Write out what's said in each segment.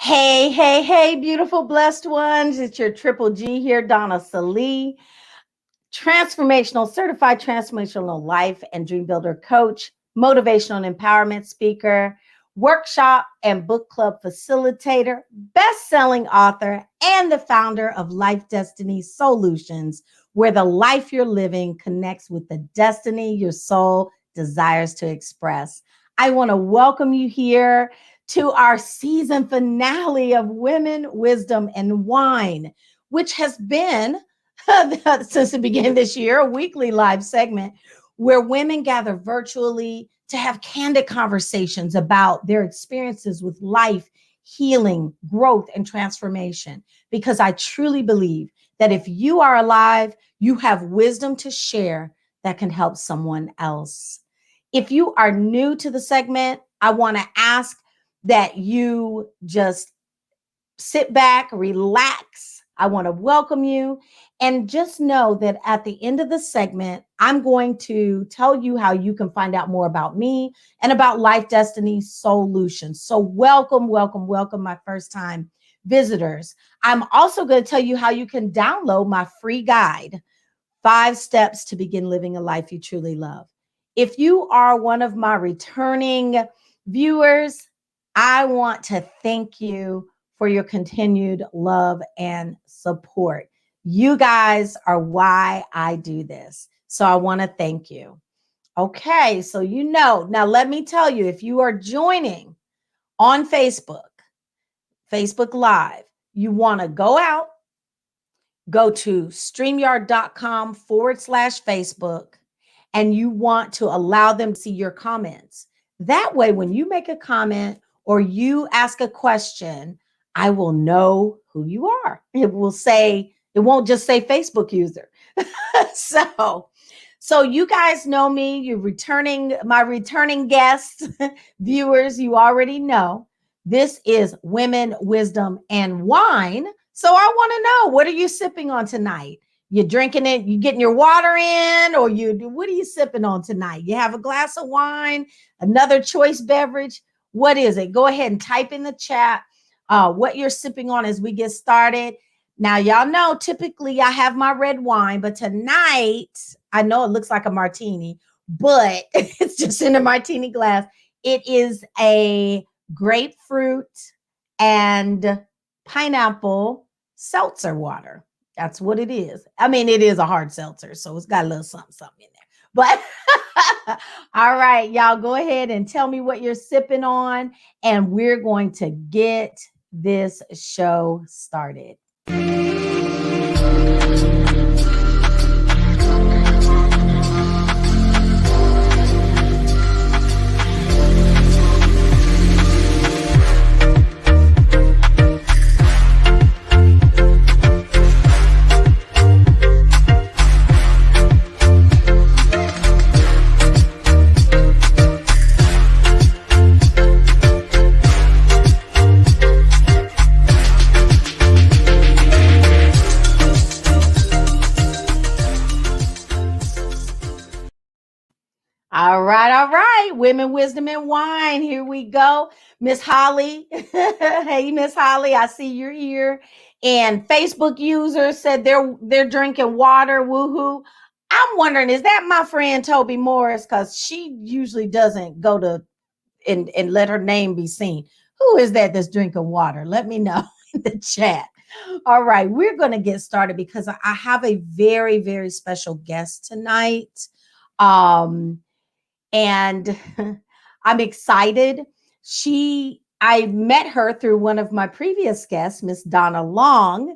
Hey, hey, hey, beautiful, blessed ones. It's your Triple G here, Donna Salee, certified transformational life and dream builder coach, motivational and empowerment speaker, workshop and book club facilitator, best-selling author, and the founder of Life Destiny Solutions, where the life you're living connects with the destiny your soul desires to express. I want to welcome you here to our season finale of Women, Wisdom, and Wine, which has been since the beginning of this year, a weekly live segment where women gather virtually to have candid conversations about their experiences with life, healing, growth, and transformation. Because I truly believe that if you are alive, you have wisdom to share that can help someone else. If you are new to the segment, I want to ask that you just sit back, relax. I want to welcome you. And just know that at the end of the segment, I'm going to tell you how you can find out more about me and about Life Destiny Solutions. So welcome, welcome, welcome, my first time visitors. I'm also going to tell you how you can download my free guide, 5 Steps to Begin Living a Life You Truly Love. If you are one of my returning viewers, I want to thank you for your continued love and support. You guys are why I do this. So I want to thank you. Okay, so now let me tell you, if you are joining on Facebook Live, you want to go to StreamYard.com/Facebook, and you want to allow them to see your comments. That way, when you make a comment or you ask a question, I will know who you are. It won't just say Facebook user. so, so you guys know me, my returning guests, viewers, you already know. This is Women, Wisdom, and Wine. So I want to know, what are you sipping on tonight? You drinking it, you getting your water in, or what are you sipping on tonight? You have a glass of wine, another choice beverage. What is it? Go ahead and type in the chat what you're sipping on as we get started. Now, y'all know, typically I have my red wine, but tonight, I know it looks like a martini, but it's just in a martini glass. It is a grapefruit and pineapple seltzer water. That's what it is. I mean, it is a hard seltzer, so it's got a little something in there. But all right, y'all, go ahead and tell me what you're sipping on, and we're going to get this show started. All right. Women, Wisdom, and Wine. Here we go. Miss Holly. Hey, Miss Holly, I see you're here. And Facebook users said they're drinking water. Woohoo. I'm wondering, is that my friend Toby Morris? Because she usually doesn't go to and let her name be seen. Who is that that's drinking water? Let me know in the chat. All right, we're going to get started because I have a very, very special guest tonight. And I'm excited. I met her through one of my previous guests, Miss Donna Long.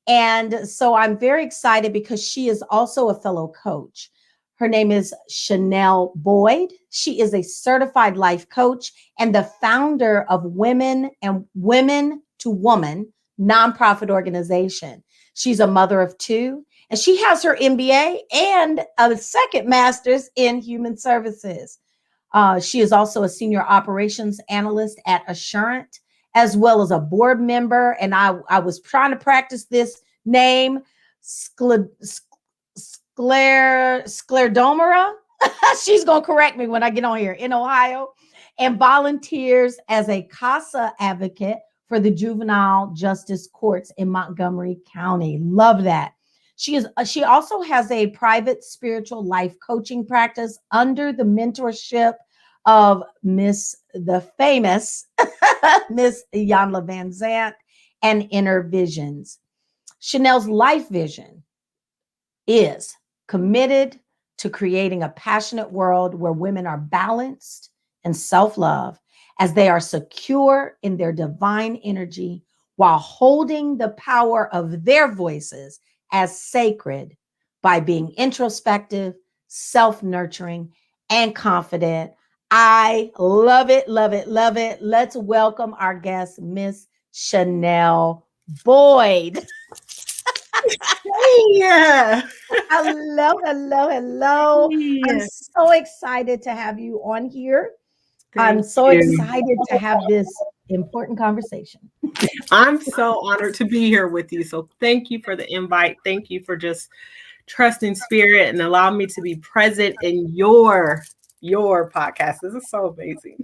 And so I'm very excited because she is also a fellow coach. Her name is Shanelle Boyd. She is a certified life coach and the founder of Women to Woman nonprofit organization. She's a mother of 2. And she has her MBA and a second master's in human services. She is also a senior operations analyst at Assurant, as well as a board member. And I was trying to practice this name, Scleroderma. She's going to correct me when I get on here, in Ohio, and volunteers as a CASA advocate for the juvenile justice courts in Montgomery County. Love that. She also has a private spiritual life coaching practice under the mentorship of the famous Miss Iyanla Van Zant and Inner Visions. Shanelle's life vision is committed to creating a passionate world where women are balanced and self-love as they are secure in their divine energy while holding the power of their voices as sacred by being introspective, self-nurturing, and confident. I love it, love it, love it. Let's welcome our guest, Miss Shanelle Boyd. Yeah. Hello, hello, hello. I'm so excited to have you on here. I'm so excited to have this important conversation. I'm so honored to be here with you. So thank you for the invite. Thank you for just trusting spirit and allowing me to be present in your podcast. This is so amazing.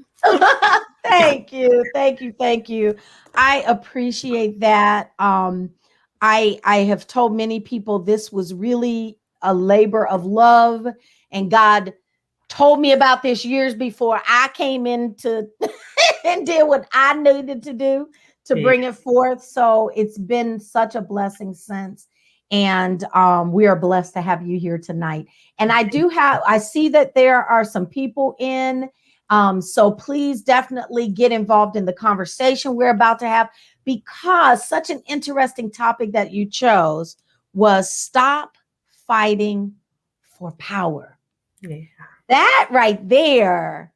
Thank you. Thank you. Thank you. I appreciate that. I have told many people this was really a labor of love, and God told me about this years before I came into and did what I needed to do to bring it forth. So it's been such a blessing since. And we are blessed to have you here tonight. And I see that there are some people in. So please definitely get involved in the conversation we're about to have, because such an interesting topic that you chose was stop fighting for power. Yeah. That right there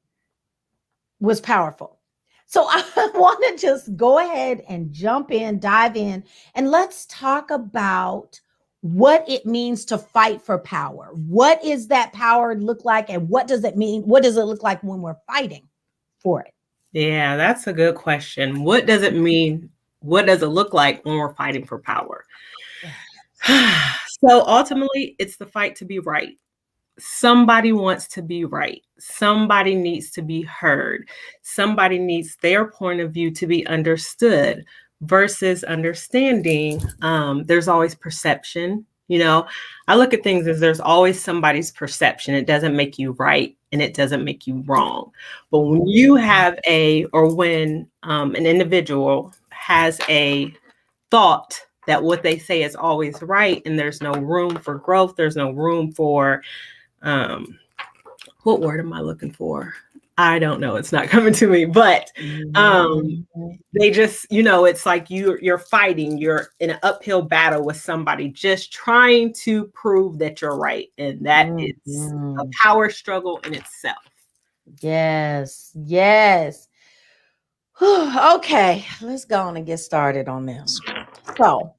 was powerful. So I want to just go ahead and jump in, dive in, and let's talk about what it means to fight for power. What is that power look like, and what does it mean? What does it look like when we're fighting for it? Yeah, that's a good question. What does it mean? What does it look like when we're fighting for power? So ultimately, it's the fight to be right. Somebody wants to be right. Somebody needs to be heard. Somebody needs their point of view to be understood versus understanding. There's always perception. I look at things as there's always somebody's perception. It doesn't make you right and it doesn't make you wrong. But when you have when an individual has a thought that what they say is always right and there's no room for growth, there's no room for what word am I looking for? I don't know. It's not coming to me, but they just, it's like you're fighting, you're in an uphill battle with somebody just trying to prove that you're right. And that is a power struggle in itself. Yes. Yes. Okay. Let's go on and get started on this. So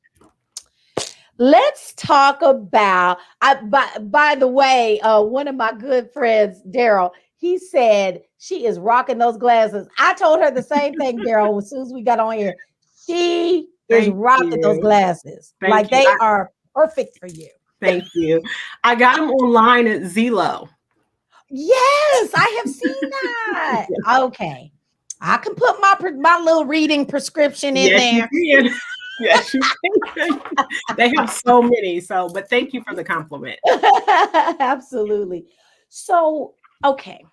let's talk about, by the way, one of my good friends, Daryl, he said she is rocking those glasses. I told her the same thing, Daryl, as soon as we got on here. She is rocking those glasses. They are perfect for you. Thank you. I got them online at Zillow. Yes, I have seen that. Okay. I can put my little reading prescription in there. Yes, you can. They have so many. But thank you for the compliment. Absolutely. So, okay.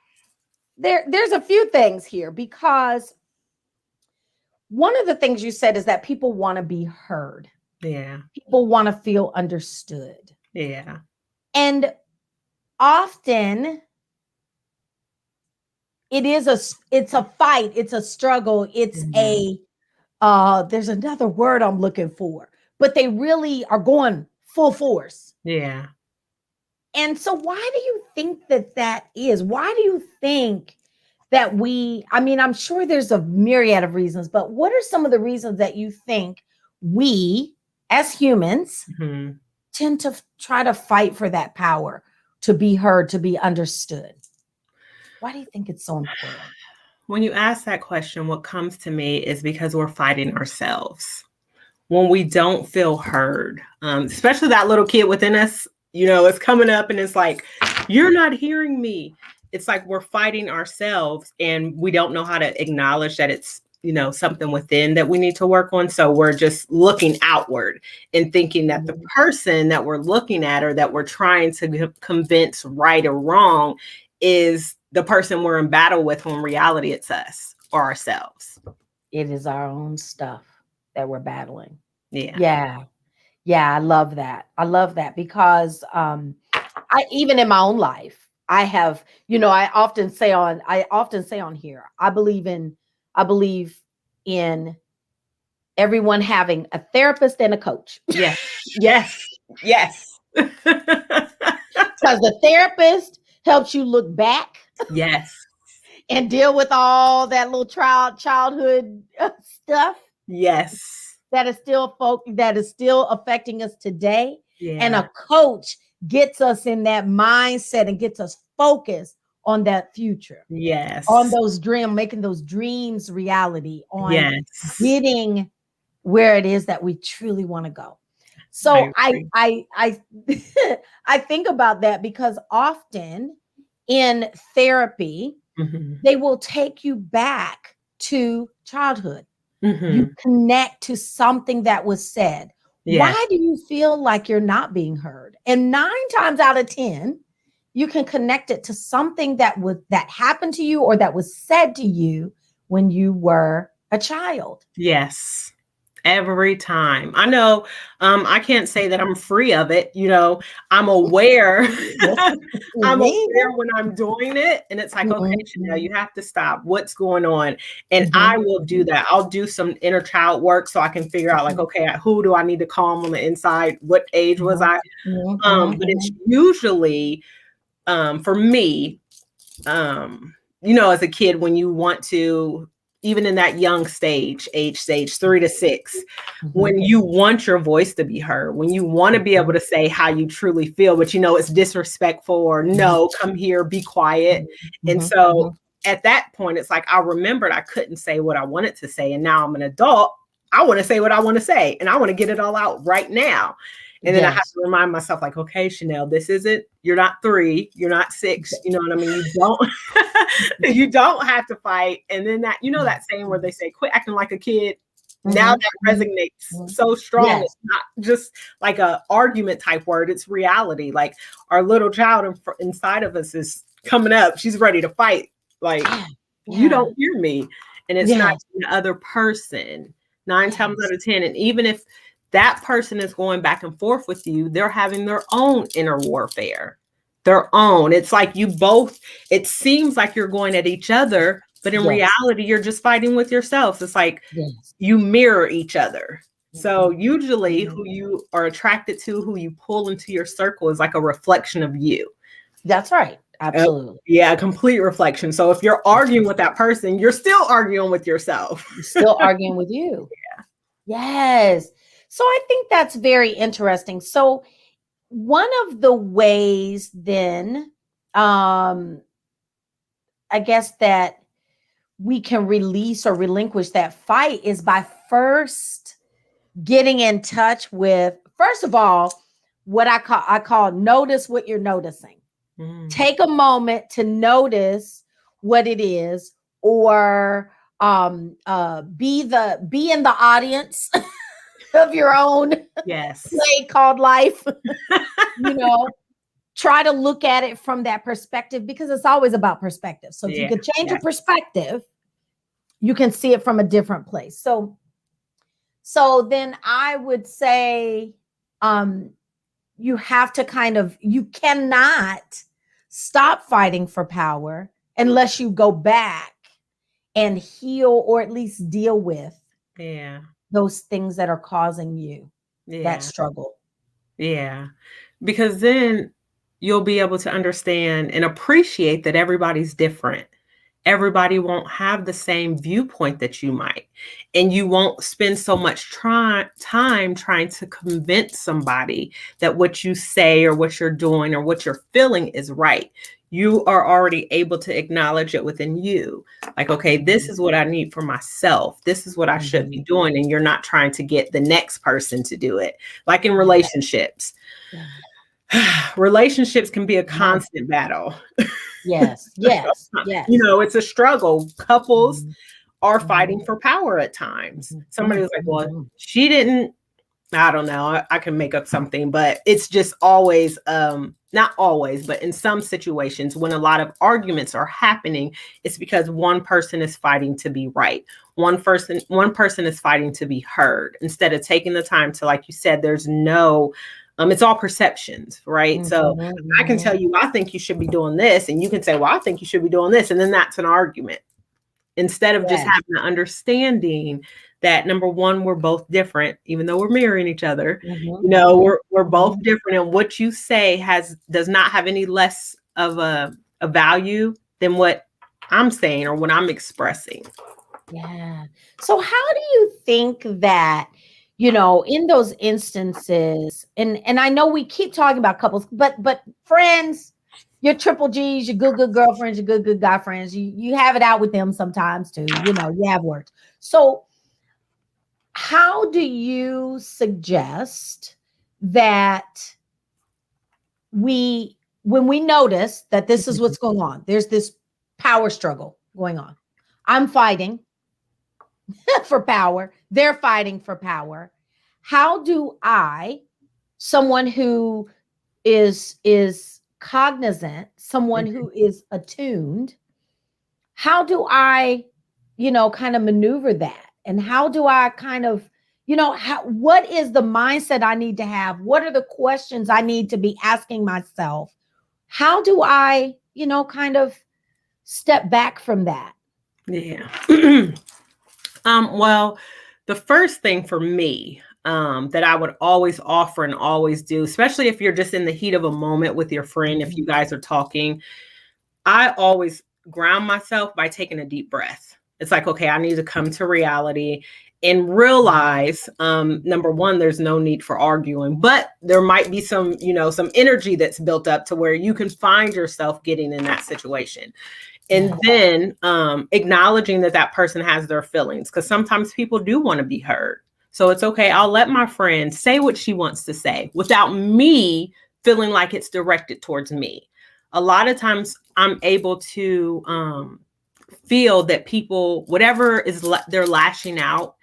There's a few things here, because one of the things you said is that people want to be heard. Yeah. People want to feel understood. Yeah. And often it's a fight, it's a struggle, it's there's another word I'm looking for, but they really are going full force. Yeah. And so why do you think that is? Why do you think that I'm sure there's a myriad of reasons, but what are some of the reasons that you think we as humans tend to try to fight for that power, to be heard, to be understood? Why do you think it's so important? When you ask that question, what comes to me is because we're fighting ourselves. When we don't feel heard, especially that little kid within us, it's coming up and it's like, you're not hearing me. It's like we're fighting ourselves and we don't know how to acknowledge that it's something within that we need to work on. So we're just looking outward and thinking that the person that we're looking at or that we're trying to convince right or wrong is the person we're in battle with, when in reality it's us or ourselves. It is our own stuff that we're battling. Yeah. I love that. I love that because I, even in my own life, I have, I often say on here, I believe in everyone having a therapist and a coach. Yes. Because the therapist helps you look back. Yes. And deal with all that little childhood stuff. Yes. That is still affecting us today. Yeah. And a coach gets us in that mindset and gets us focused on that future. Yes. On those making those dreams reality, on getting where it is that we truly want to go. So I I think about that because often in therapy, they will take you back to childhood. You connect to something that was said. Why do you feel like you're not being heard? And 9 times out of 10, you can connect it to something that happened to you or that was said to you when you were a child. Yes. Every time. I know I can't say that I'm free of it. I'm aware. I'm aware when I'm doing it. And it's like, okay, Shanelle, you have to stop. What's going on? And I will do that. I'll do some inner child work so I can figure out, like, okay, who do I need to calm on the inside? What age was I? But it's usually for me, as a kid, when you want to, even in that young stage 3 to 6, when you want your voice to be heard, when you want to be able to say how you truly feel, but it's disrespectful, or no, come here, be quiet. And so at that point, it's like, I remembered I couldn't say what I wanted to say. And now I'm an adult. I want to say what I want to say, and I want to get it all out right now. And then I have to remind myself, like, okay, Shanelle, you're not 3, you're not 6. You know what I mean? You don't have to fight. And then that saying where they say, quit acting like a kid. Now that resonates so strong. Yes. It's not just like a argument type word. It's reality. Like, our little child inside of us is coming up. She's ready to fight. Like, you don't hear me. And it's not the other person 9 times out of 10. And even if that person is going back and forth with you, they're having their own inner warfare, their own. It's like it seems like you're going at each other, but in reality, you're just fighting with yourselves. It's like you mirror each other. So usually who you are attracted to, who you pull into your circle, is like a reflection of you. That's right. Absolutely. A complete reflection. So if you're arguing with that person, you're still arguing with yourself. You're still arguing with you. Yes. So I think that's very interesting. So one of the ways then, I guess, that we can release or relinquish that fight is by first getting in touch with, first of all, what I call notice what you're noticing. Take a moment to notice what it is, or be in the audience of your own play called life. Try to look at it from that perspective, because it's always about perspective. So if you can change your perspective, you can see it from a different place. So then I would say you have to you cannot stop fighting for power unless you go back and heal, or at least deal with those things that are causing you that struggle. Yeah. Because then you'll be able to understand and appreciate that everybody's different. Everybody won't have the same viewpoint that you might. And you won't spend so much time trying to convince somebody that what you say or what you're doing or what you're feeling is right. You are already able to acknowledge it within you. Like, okay, this is what I need for myself. This is what I should be doing. And you're not trying to get the next person to do it. Like in relationships. Relationships can be a constant battle. Yes. It's a struggle. Couples are fighting for power at times. Somebody was like, well, she didn't, I don't know, I can make up something, but it's just always, not always, but in some situations when a lot of arguments are happening, it's because one person is fighting to be right. One person is fighting to be heard instead of taking the time to, like you said, there's no, it's all perceptions, right? So I can tell you, I think you should be doing this. And you can say, well, I think you should be doing this. And then that's an argument. Instead of just having an understanding that, number one, we're both different, even though we're mirroring each other. You know, we're both different, and what you say does not have any less of a value than what I'm saying or what I'm expressing. Yeah. So how do you think that, you know, in those instances, and I know we keep talking about couples, but friends, your triple G's, your good girlfriends, your good guy friends, you have it out with them sometimes too. You know, you have words. So how do you suggest that when we notice that this is what's going on, there's this power struggle going on. I'm fighting for power. They're fighting for power. How do I, someone who is cognizant, someone who is attuned, how do I, you know, kind of maneuver that? And how do I kind of, you know, what is the mindset I need to have? What are the questions I need to be asking myself? How do I, you know, kind of step back from that? Yeah. Well, the first thing for me, that I would always offer and always do, especially if you're just in the heat of a moment with your friend, if you guys are talking, I always ground myself by taking a deep breath. It's like, okay, I need to come to reality and realize, number one, there's no need for arguing, but there might be some, you know, some energy that's built up to where you can find yourself getting in that situation. And then acknowledging that person has their feelings, because sometimes people do want to be heard. So it's okay. I'll let my friend say what she wants to say without me feeling like it's directed towards me. A lot of times I'm able to feel that people, whatever is they're lashing out,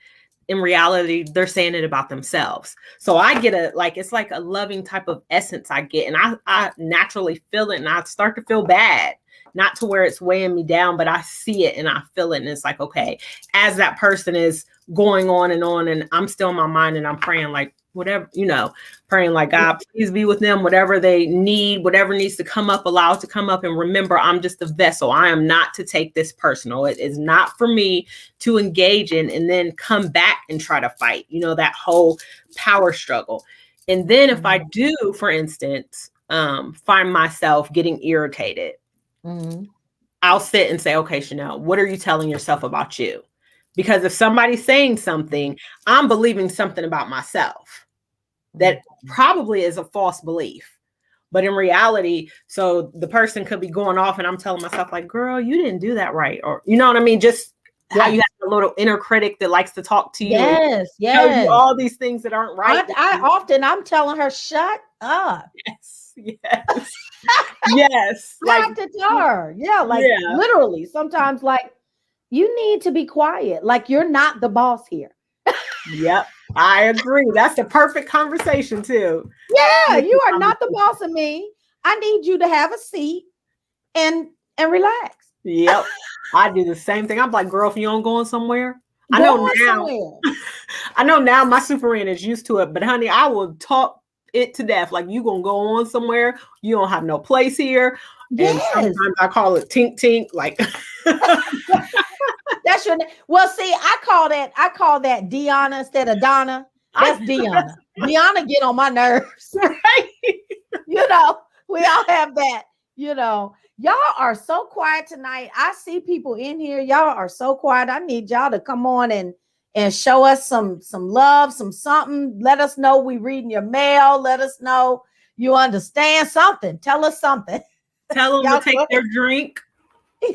in reality, they're saying it about themselves. So I get it's like a loving type of essence I get. And I naturally feel it, and I start to feel bad. Not to where it's weighing me down, but I see it and I feel it. And it's like, okay, as that person is going on, and I'm still in my mind and I'm praying like, whatever, you know, praying like, God, please be with them, whatever they need, whatever needs to come up, allow it to come up. And remember, I'm just a vessel. I am not to take this personal. It is not for me to engage in and then come back and try to fight, you know, that whole power struggle. And then if I do, for instance, find myself getting irritated, I'll sit and say, okay, Shanelle, what are you telling yourself about you? Because if somebody's saying something, I'm believing something about myself that probably is a false belief. But in reality, so the person could be going off and I'm telling myself like, girl, you didn't do that right. Or, you know what I mean? Just how you have a little inner critic that likes to talk to you. Yes. Tell you all these things that aren't right. I'm telling her, shut up. Yes. Yes. Like to her. Yeah. Literally sometimes like, you need to be quiet. Like you're not the boss here. Yep. I agree. That's the perfect conversation too. Yeah. You are not the boss of me. I need you to have a seat and relax. Yep. I do the same thing. I'm like, girl, if you don't go somewhere, I know now my super friend is used to it, but honey, I will talk it to death. Like, you gonna go on somewhere, you don't have no place here. Yes. And sometimes I call it tink tink, like that's your name. Well, see, I call that Deanna instead of Donna. That's Deanna. Deanna get on my nerves. Right? You know, we all have that, you know. Y'all are so quiet tonight. I see people in here. Y'all are so quiet. I need y'all to come on and show us some love, something. Let us know we reading your mail. Let us know you understand something. Tell us something. Tell them to take their drink.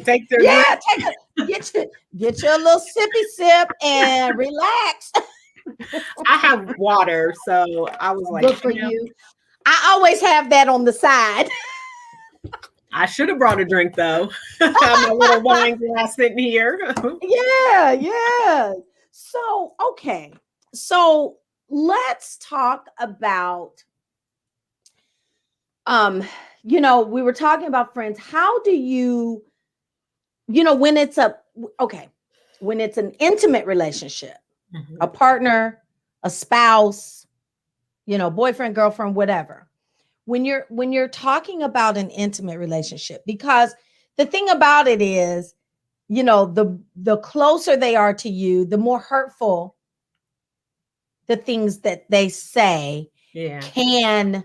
Take their drink. Get your little sippy sip and relax. I have water, so I was like, good for you. I always have that on the side. I should have brought a drink though. My little wine glass sitting here. Yeah. So, okay. So let's talk about we were talking about friends. How do you, when it's when it's an intimate relationship, a partner, a spouse, boyfriend, girlfriend, whatever. When you're talking about an intimate relationship, because the thing about it is, the closer they are to you, the more hurtful the things that they say can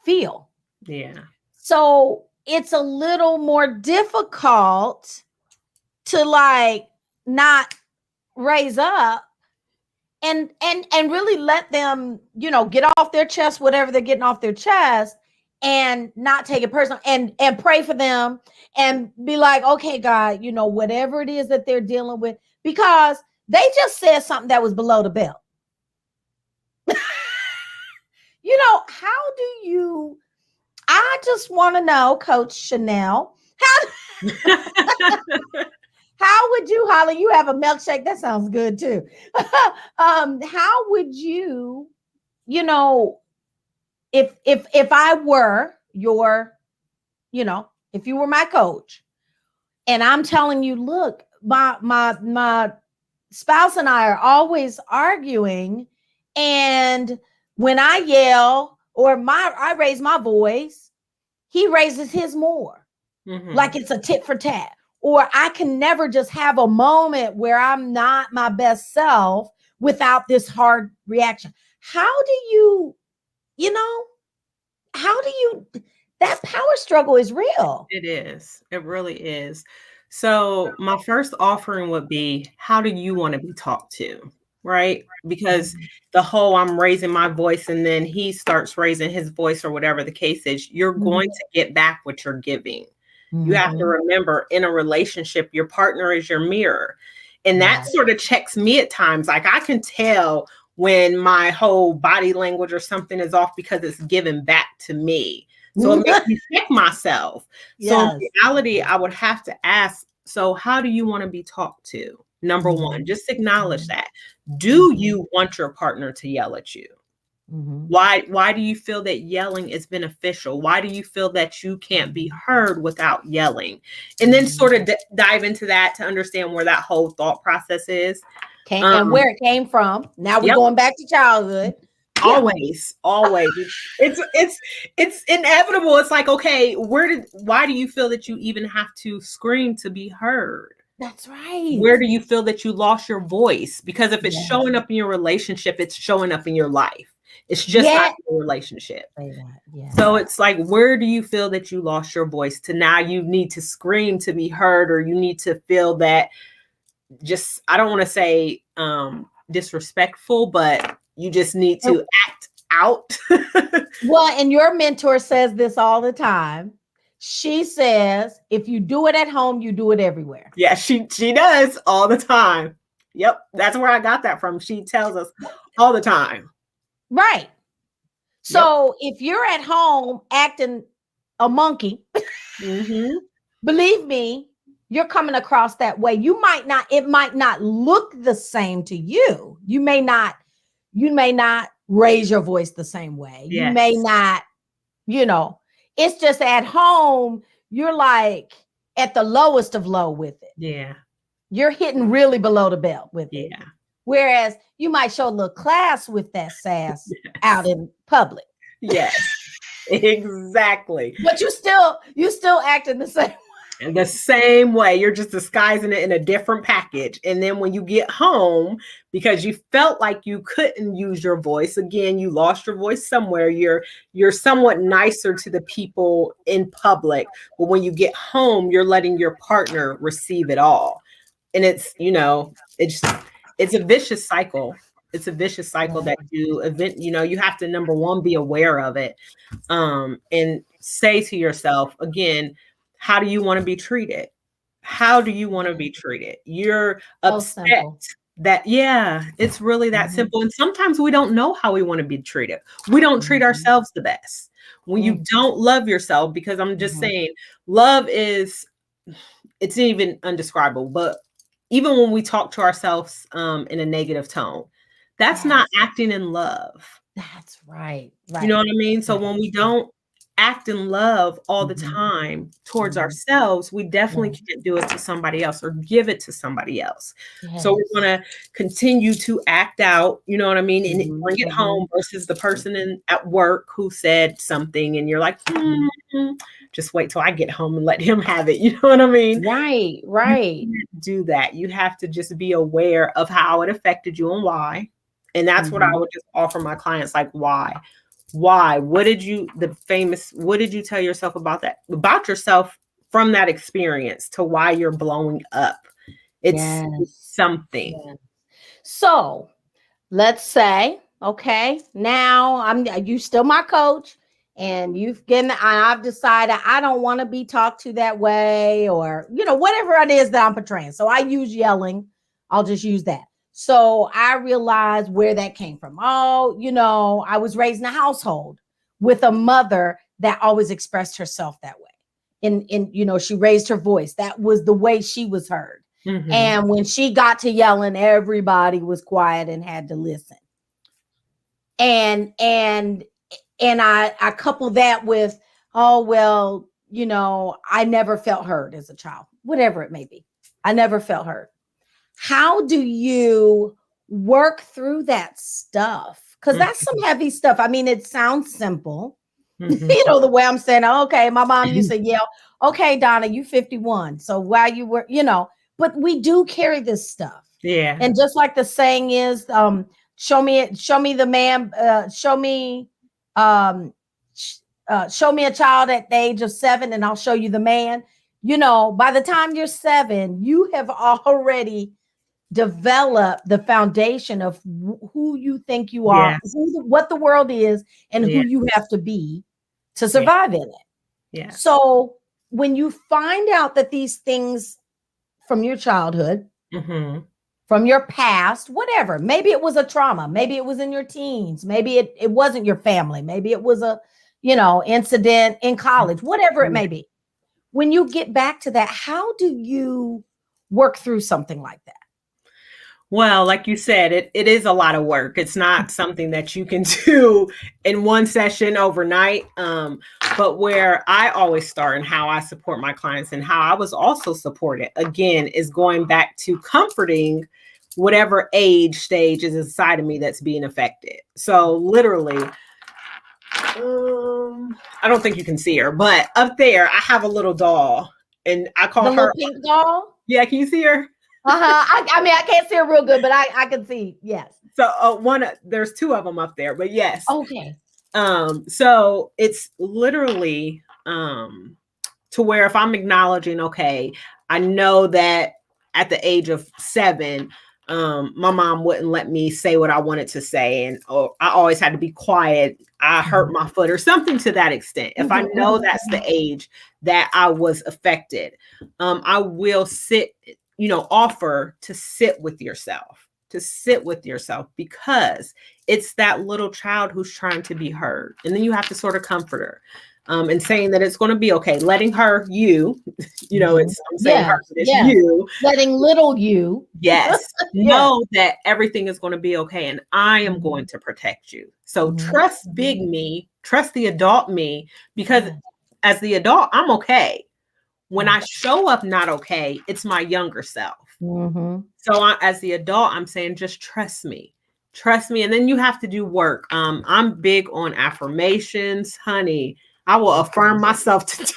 feel. Yeah. So it's a little more difficult to like not raise up and really let them, get off their chest, whatever they're getting off their chest, and not take it personal, and pray for them and be like, okay, God, whatever it is that they're dealing with, because they just said something that was below the belt. How do you, I just want to know, Coach Shanelle, how would you, Holly, you have a milkshake, that sounds good too. How would you, if I were your, if you were my coach and I'm telling you, look, my spouse and I are always arguing, and when I yell or I raise my voice, he raises his more, like it's a tit for tat. Or I can never just have a moment where I'm not my best self without this hard reaction. How do you, that power struggle is real. It is. It really is. So my first offering would be, how do you want to be talked to? Right? Because the whole I'm raising my voice and then he starts raising his voice or whatever the case is, you're going to get back what you're giving. You have to remember, in a relationship, your partner is your mirror. And that sort of checks me at times. Like, I can tell when my whole body language or something is off because it's given back to me. So it makes me check myself. So in reality, I would have to ask, so how do you want to be talked to? Number one, just acknowledge that. Do you want your partner to yell at you? Why do you feel that yelling is beneficial? Why do you feel that you can't be heard without yelling? And then sort of dive into that to understand where that whole thought process is. And where it came from. Now we're going back to childhood. Always. It's inevitable. It's like, okay, why do you feel that you even have to scream to be heard? That's right. Where do you feel that you lost your voice? Because if it's showing up in your relationship, it's showing up in your life. It's just like a relationship. So it's like, where do you feel that you lost your voice to now you need to scream to be heard, or you need to feel that just, I don't want to say disrespectful, but you just need to act out. Well, and your mentor says this all the time. She says, if you do it at home, you do it everywhere. Yeah, she does all the time. Yep. That's where I got that from. She tells us all the time. Right. So if you're at home acting a monkey, believe me, you're coming across that way. It might not look the same to you. You may not raise your voice the same way. Yes. You may not, it's just at home, you're like at the lowest of low with it. Yeah. You're hitting really below the belt with it. Yeah. Whereas you might show a little class with that sass out in public. Yes, exactly. But you still acting the same way. And the same way. You're just disguising it in a different package. And then when you get home, because you felt like you couldn't use your voice, again, you lost your voice somewhere. You're somewhat nicer to the people in public. But when you get home, you're letting your partner receive it all. And it's, it's a vicious cycle. It's a vicious cycle that you have to, number one, be aware of it, and say to yourself, again, how do you want to be treated? How do you want to be treated? You're upset that, it's really that simple. And sometimes we don't know how we want to be treated. We don't treat ourselves the best. When you don't love yourself, because I'm just saying, love is, it's even undescribable, but even when we talk to ourselves in a negative tone, that's not acting in love. That's right. You know what I mean? So when we don't act in love all the Mhm. time towards ourselves, we definitely can't do it to somebody else or give it to somebody else. So we're going to continue to act out, you know what I mean? And bring it home versus the person at work who said something and you're like, just wait till I get home and let him have it. You know what I mean? Right, right. You can't do that. You have to just be aware of how it affected you and why. And that's what I would just offer my clients, like, why? Why? What did you tell yourself about yourself from that experience to why you're blowing up? It's something. Yes. So let's say, okay, now you still my coach, and I've decided I don't want to be talked to that way, or whatever it is that I'm portraying. So I use yelling. I'll just use that. So I realized where that came from. Oh, I was raised in a household with a mother that always expressed herself that way. She raised her voice. That was the way she was heard. And when she got to yelling, everybody was quiet and had to listen. And I couple that with, oh, well, I never felt heard as a child, whatever it may be. I never felt heard. How do you work through that stuff? Because that's some heavy stuff. I mean, it sounds simple. The way I'm saying, okay, my mom used to yell, okay, Donna, you 51. So while you were, but we do carry this stuff. Yeah. And just like the saying is, show me the man, show me a child at the age of 7 and I'll show you the man. By the time you're 7, you have already developed the foundation of who you think you are, what the world is, and who you have to be to survive in it. Yeah. So when you find out that these things from your childhood, from your past, whatever, maybe it was a trauma, maybe it was in your teens, maybe it wasn't your family, maybe it was a, incident in college, whatever it may be. When you get back to that, how do you work through something like that? Well, like you said, it is a lot of work. It's not something that you can do in one session overnight. But where I always start and how I support my clients and how I was also supported, again, is going back to comforting whatever age stage is inside of me that's being affected. So literally, I don't think you can see her, but up there, I have a little doll and I call her pink doll. Yeah, can you see her? I mean, I can't see her real good, but I can see. Yes. So there's 2 of them up there, but yes. Okay. So it's literally to where if I'm acknowledging, okay, I know that at the age of 7, my mom wouldn't let me say what I wanted to say, and I always had to be quiet. I hurt my foot or something to that extent. If I know that's the age that I was affected, I will offer to sit with yourself, because it's that little child who's trying to be heard. And then you have to sort of comfort her, and saying that it's going to be okay, letting her, I'm saying her, but it's you. Letting little you. Yes. Know that everything is going to be okay. And I am going to protect you. So trust big me, trust the adult me, because as the adult, I'm okay. When I show up not okay, it's my younger self. So as the adult, I'm saying, just trust me. And then you have to do work. I'm big on affirmations, honey. I will affirm myself today.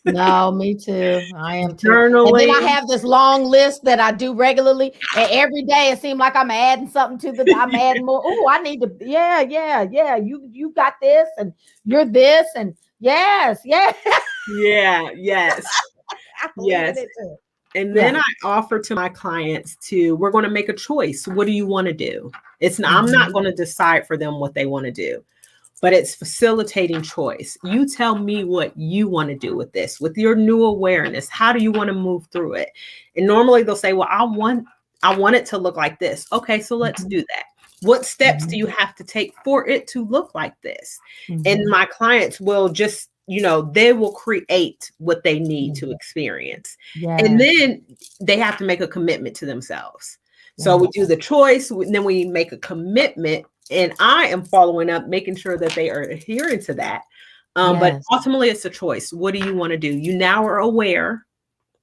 No, me too. I am too. Journaling. And then I have this long list that I do regularly, and every day it seems like I'm adding something to I'm adding more. Oh, I need to. Yeah. You got this, and you're this, and yes. Yes. And then I offer to my clients we're going to make a choice. What do you want to do? I'm not going to decide for them what they want to do, but it's facilitating choice. You tell me what you want to do with this, with your new awareness. How do you want to move through it? And normally they'll say, well, I want it to look like this. Okay, so let's do that. What steps do you have to take for it to look like this? And my clients will just, they will create what they need to experience. And then they have to make a commitment to themselves. So we do the choice, and then we make a commitment, and I am following up, making sure that they are adhering to that. But ultimately, it's a choice. What do you want to do? You now are aware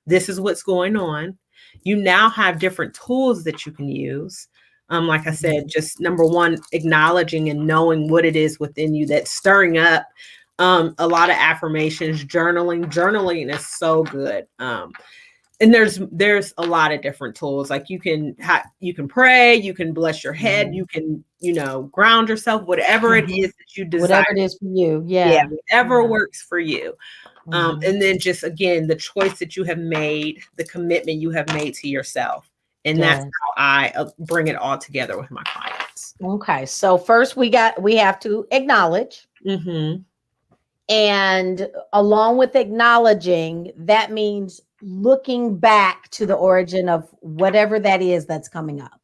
this is what's going on. You now have different tools that you can use. Like I said, just number one, acknowledging and knowing what it is within you that's stirring up. A lot of affirmations, journaling is so good. And there's a lot of different tools. Like you can pray, you can bless your head, you can, ground yourself, whatever it is that you desire. Whatever it is for you. Whatever works for you. And then just, again, the choice that you have made, the commitment you have made to yourself. And that's how I bring it all together with my clients. Okay. So first we have to acknowledge. And along with acknowledging, that means looking back to the origin of whatever that is that's coming up,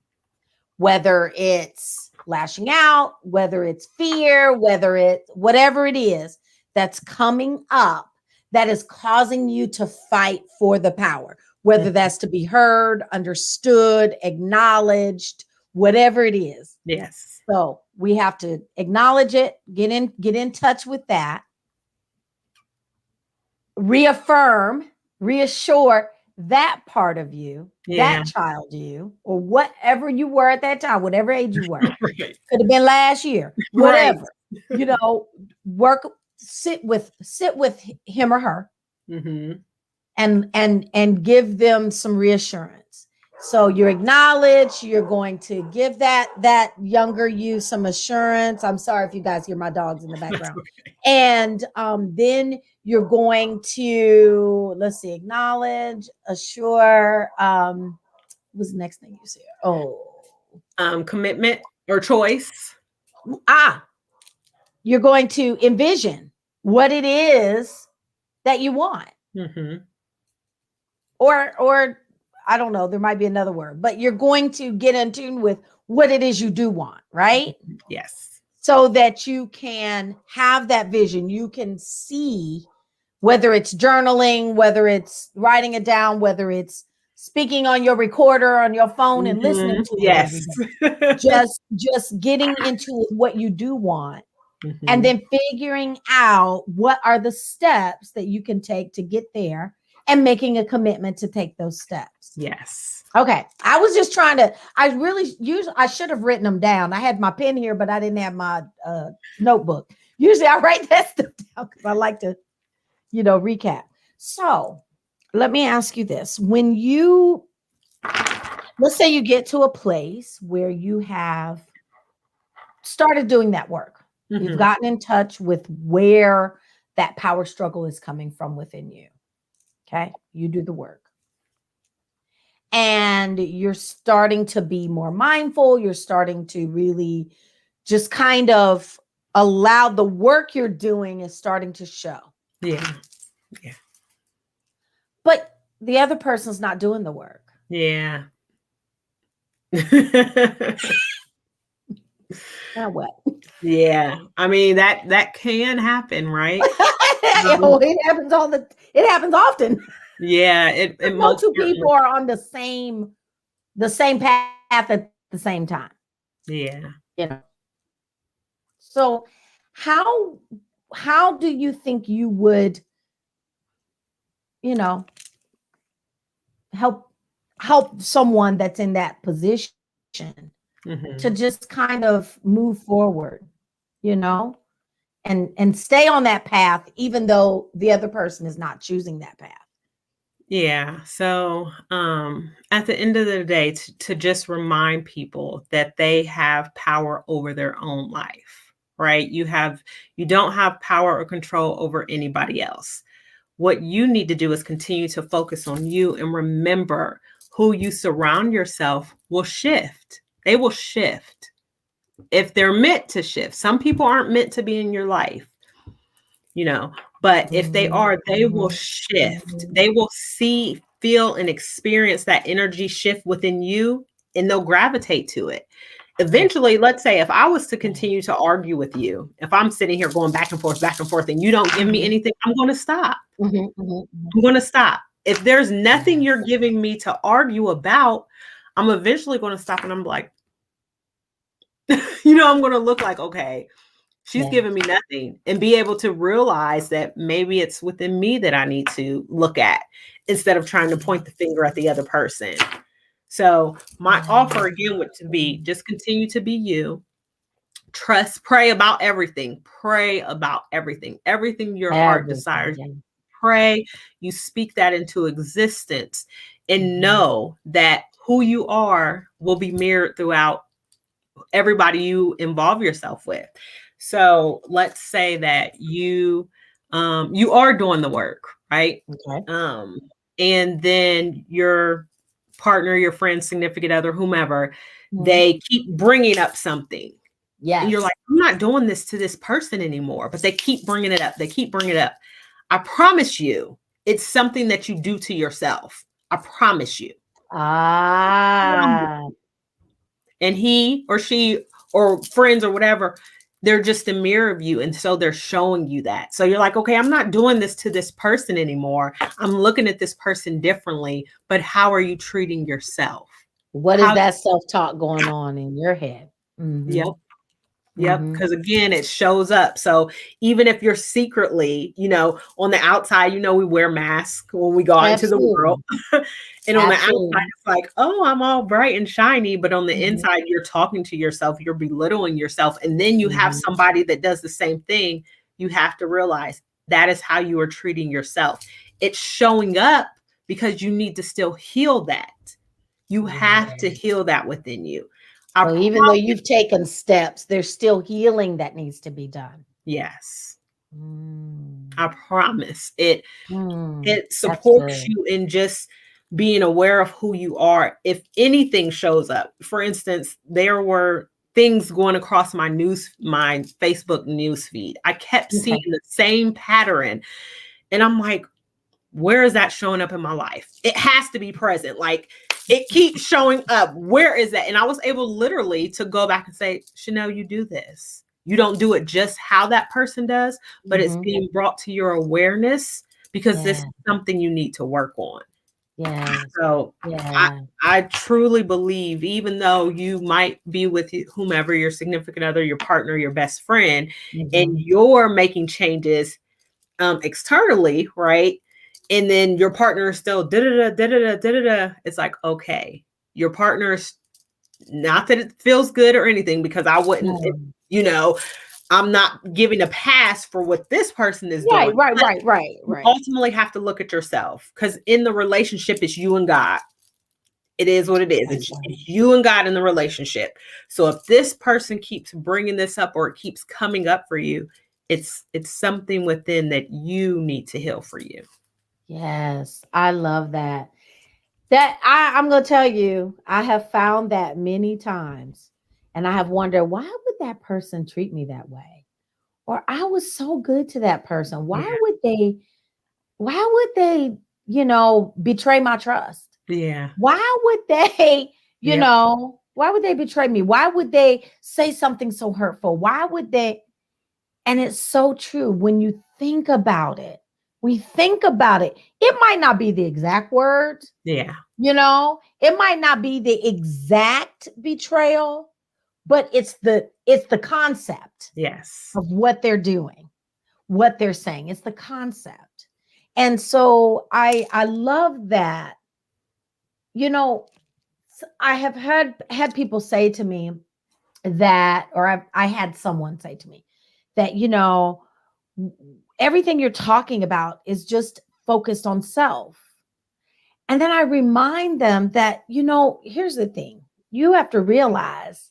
whether it's lashing out, whether it's fear, whether it's whatever it is that's coming up that is causing you to fight for the power, whether that's to be heard, understood, acknowledged, whatever it is. Yes. So we have to acknowledge it, get in touch with that, reaffirm, reassure that part of you, that child you, or whatever you were at that time, whatever age you were. Could have been last year, whatever. Sit with him or her, and give them some reassurance. So you acknowledge, you're going to give that younger you some assurance. I'm sorry if you guys hear my dogs in the background. And then you're going to, acknowledge, assure. What was the next thing you said? Commitment or choice. You're going to envision what it is that you want. Or I don't know, there might be another word, but you're going to get in tune with what it is you do want, right? Yes. So that you can have that vision. You can see, whether it's journaling, whether it's writing it down, whether it's speaking on your recorder on your phone and listening to it. Just getting into what you do want. And then figuring out what are the steps that you can take to get there and making a commitment to take those steps. Yes. Okay. I was just trying to, I should have written them down. I had my pen here, but I didn't have my notebook. Usually I write that stuff down because I like to, recap. So let me ask you this. When let's say you get to a place where you have started doing that work. You've gotten in touch with where that power struggle is coming from within you. Okay. You do the work. And you're starting to be more mindful. You're starting to really just kind of allow the work you're doing is starting to show. Yeah. But the other person's not doing the work. Yeah. Now what? Yeah. I mean, that can happen, right? It happens often. Yeah. It no two people are on the same path at the same time. Yeah. So how do you think you would, help someone that's in that position to just kind of move forward, and stay on that path, even though the other person is not choosing that path? Yeah. So at the end of the day, to just remind people that they have power over their own life, right? You don't have power or control over anybody else. What you need to do is continue to focus on you and remember who you surround yourself will shift. They will shift if they're meant to shift. Some people aren't meant to be in your life, but if they are, they will shift. They will see, feel, and experience that energy shift within you, and they'll gravitate to it. Eventually, let's say if I was to continue to argue with you, if I'm sitting here going back and forth, and you don't give me anything, I'm going to stop. I'm going to stop. If there's nothing you're giving me to argue about, I'm eventually going to stop and I'm like, I'm going to look like, okay, she's giving me nothing, and be able to realize that maybe it's within me that I need to look at instead of trying to point the finger at the other person. So my offer again would to be just continue to be you. Trust, pray about everything. Pray about everything. Everything your heart desires. Pray, you speak that into existence, and know that who you are will be mirrored throughout everybody you involve yourself with. So let's say that you are doing the work, right? Okay. And then your partner, your friend, significant other, whomever, they keep bringing up something. Yes. And you're like, I'm not doing this to this person anymore, but they keep bringing it up. They keep bringing it up. I promise you, it's something that you do to yourself. I promise you. Ah. And he or she or friends or whatever, they're just a mirror of you. And so they're showing you that. So you're like, okay, I'm not doing this to this person anymore. I'm looking at this person differently. But how are you treating yourself? What is that self-talk going on in your head? Yep. Because again, it shows up. So even if you're secretly, on the outside, we wear masks when we go out into the world. And on the outside, it's like, oh, I'm all bright and shiny. But on the inside, you're talking to yourself, you're belittling yourself. And then you have somebody that does the same thing. You have to realize that is how you are treating yourself. It's showing up because you need to still heal that. You have to heal that within you. So even though you've taken steps, there's still healing that needs to be done. Yes. I promise. It supports you in just being aware of who you are. If anything shows up, for instance, there were things going across my Facebook news feed. I kept seeing the same pattern. And I'm like, where is that showing up in my life? It has to be present. Like, it keeps showing up. Where is that? And I was able literally to go back and say, Shanelle, you do this. You don't do it just how that person does, but it's being brought to your awareness because this is something you need to work on. So I truly believe, even though you might be with whomever, your significant other, your partner, your best friend, and you're making changes externally, right? And then your partner is still it's like, okay, your partner's, not that it feels good or anything, because I wouldn't, I'm not giving a pass for what this person is doing. Right. You ultimately have to look at yourself, because in the relationship, it's you and God. It is what it is. It's you and God in the relationship. So if this person keeps bringing this up, or it keeps coming up for you, it's something within that you need to heal for you. Yes, I love that. I'm going to tell you, I have found that many times, and I have wondered, why would that person treat me that way? Or I was so good to that person. Why would they, betray my trust? Yeah. Why would they, why would they betray me? Why would they say something so hurtful? Why would they? And it's so true. When you think about it, it might not be the exact words. Yeah. It might not be the exact betrayal, but it's the concept. Yes. Of what they're doing, what they're saying. It's the concept. And so I love that. I have had people say to me that, or I had someone say to me that, everything you're talking about is just focused on self. And then I remind them that, here's the thing. You have to realize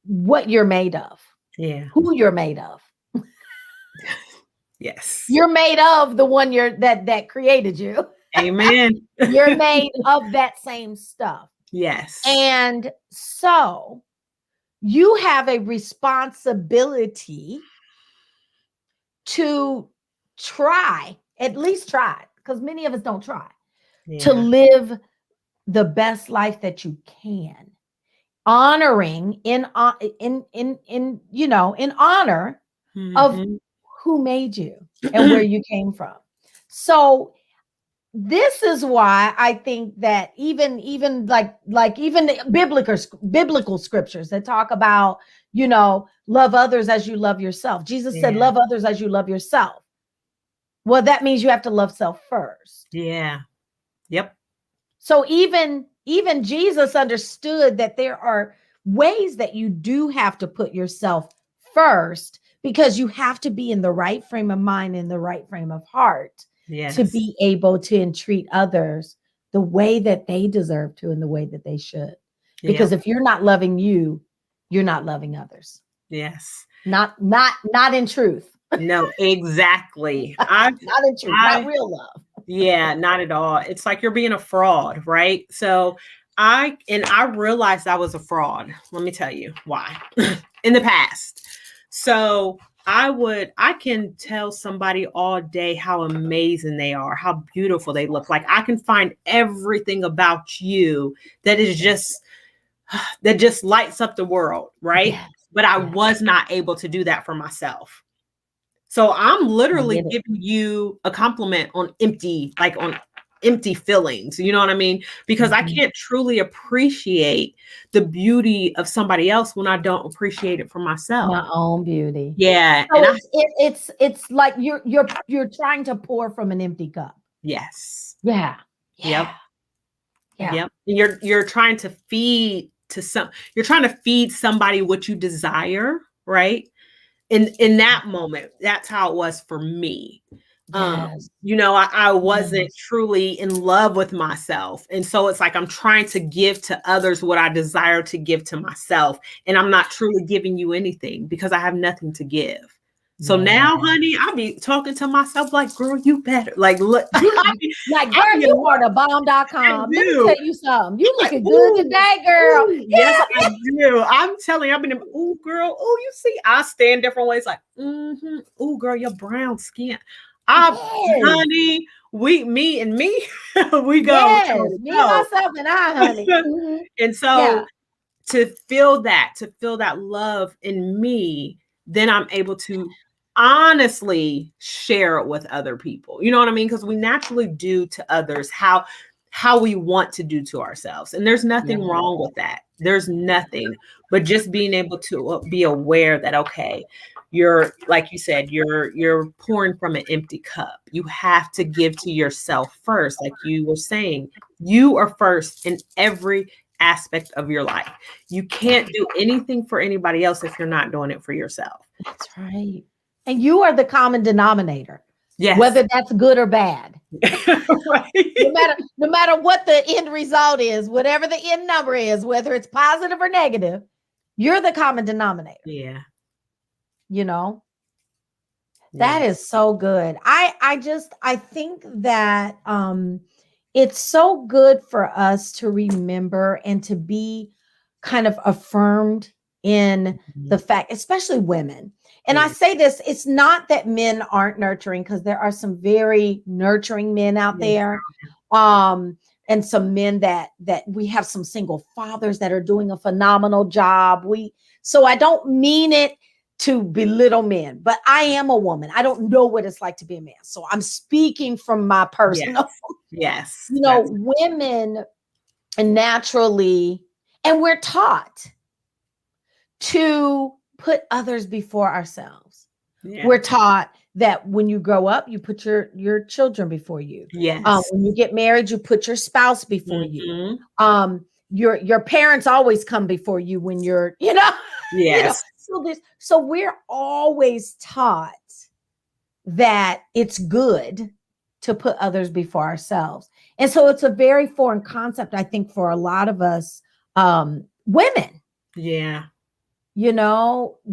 what you're made of. Yeah. Who you're made of. Yes. You're made of the one that created you. Amen. You're made of that same stuff. Yes. And so you have a responsibility to at least try, because many of us don't try, to live the best life that you can. honoring in honor of Mhm. who made you and where you came from. So this is why I think that even like even the biblical scriptures that talk about, love others as you love yourself. Jesus said, Yeah. love others as you love yourself. Well, that means you have to love self first. Yeah. Yep. So even Jesus understood that there are ways that you do have to put yourself first, because you have to be in the right frame of mind, in the right frame of heart, to Yes. be able to entreat others the way that they deserve to, and the way that they should. Because Yep. if you're not loving you, you're not loving others. Yes. Not in truth. No, exactly. I Not in truth, not I real love. Yeah, not at all. It's like you're being a fraud, right? So I realized I was a fraud. Let me tell you why. In the past. So I can tell somebody all day how amazing they are, how beautiful they look. Like I can find everything about you that is just that just lights up the world, right? Yes. But I Yes. was not able to do that for myself. So I'm I literally get it. giving you a compliment on empty feelings. You know what I mean? Because I Mhm. can't truly appreciate the beauty of somebody else when I don't appreciate it for myself. My own beauty. Yeah. So And I it's like you're trying to pour from an empty cup. yes. Yeah. Yep. Yeah. Yeah. Yep. You're trying to you're trying to feed somebody what you desire, right? In that moment, that's how it was for me. Yes. I wasn't Yes. truly in love with myself. And so it's like I'm trying to give to others what I desire to give to myself. And I'm not truly giving you anything because I have nothing to give. So Yeah. now, honey, I'll be talking to myself like, girl, you better. Like, look, Like, I'll girl, be in you love. are the I bomb.com. Let me do. tell you something. You Like, looking good ooh, today, girl. ooh, yes, I do. I'm telling you, I've been, ooh, girl, ooh, you see, I stand different ways. Like, ooh, girl, your brown skin. I, Yes. honey, me and me, we go toe Yes. to Me, toe. myself, and I, honey. Mhm. And Yeah. so to feel that love in me, then I'm able to honestly share it with other people. You know what I mean? Because we naturally do to others how we want to do to ourselves. And there's Yeah. nothing wrong with that. There's nothing, but just being able to be aware that okay, you're like you said, you're pouring from an empty cup. You have to give to yourself first, like you were saying. You are first in every aspect of your life. You can't do anything for anybody else if you're not doing it for yourself. That's right. And you are the common denominator, Yes. whether that's good or bad. Right. No matter what the end result is, whatever the end number is, whether it's positive or negative, you're the common denominator. Yeah. You know, that Yeah. is so good. I think that it's so good for us to remember and to be kind of affirmed in the Mhm. fact, especially women. And I Yeah. say this, it's not that men aren't nurturing, because there are some very nurturing men out Yes. there. Um, and some men that we have some single fathers that are doing a phenomenal job. So I don't mean it to belittle men, but I am a woman. I don't know what it's like to be a man. So I'm speaking from my Yes. personal, Yes. That's women naturally, and we're taught to put others before ourselves. yeah. We're taught that when you grow up, you put your children before you. Yes. When you get married, you put your spouse before you. Mhm. Your parents always come before you when you're, Yes. so we're always taught that it's good to put others before ourselves. And so it's a very foreign concept, I think, for a lot of us women, Yeah.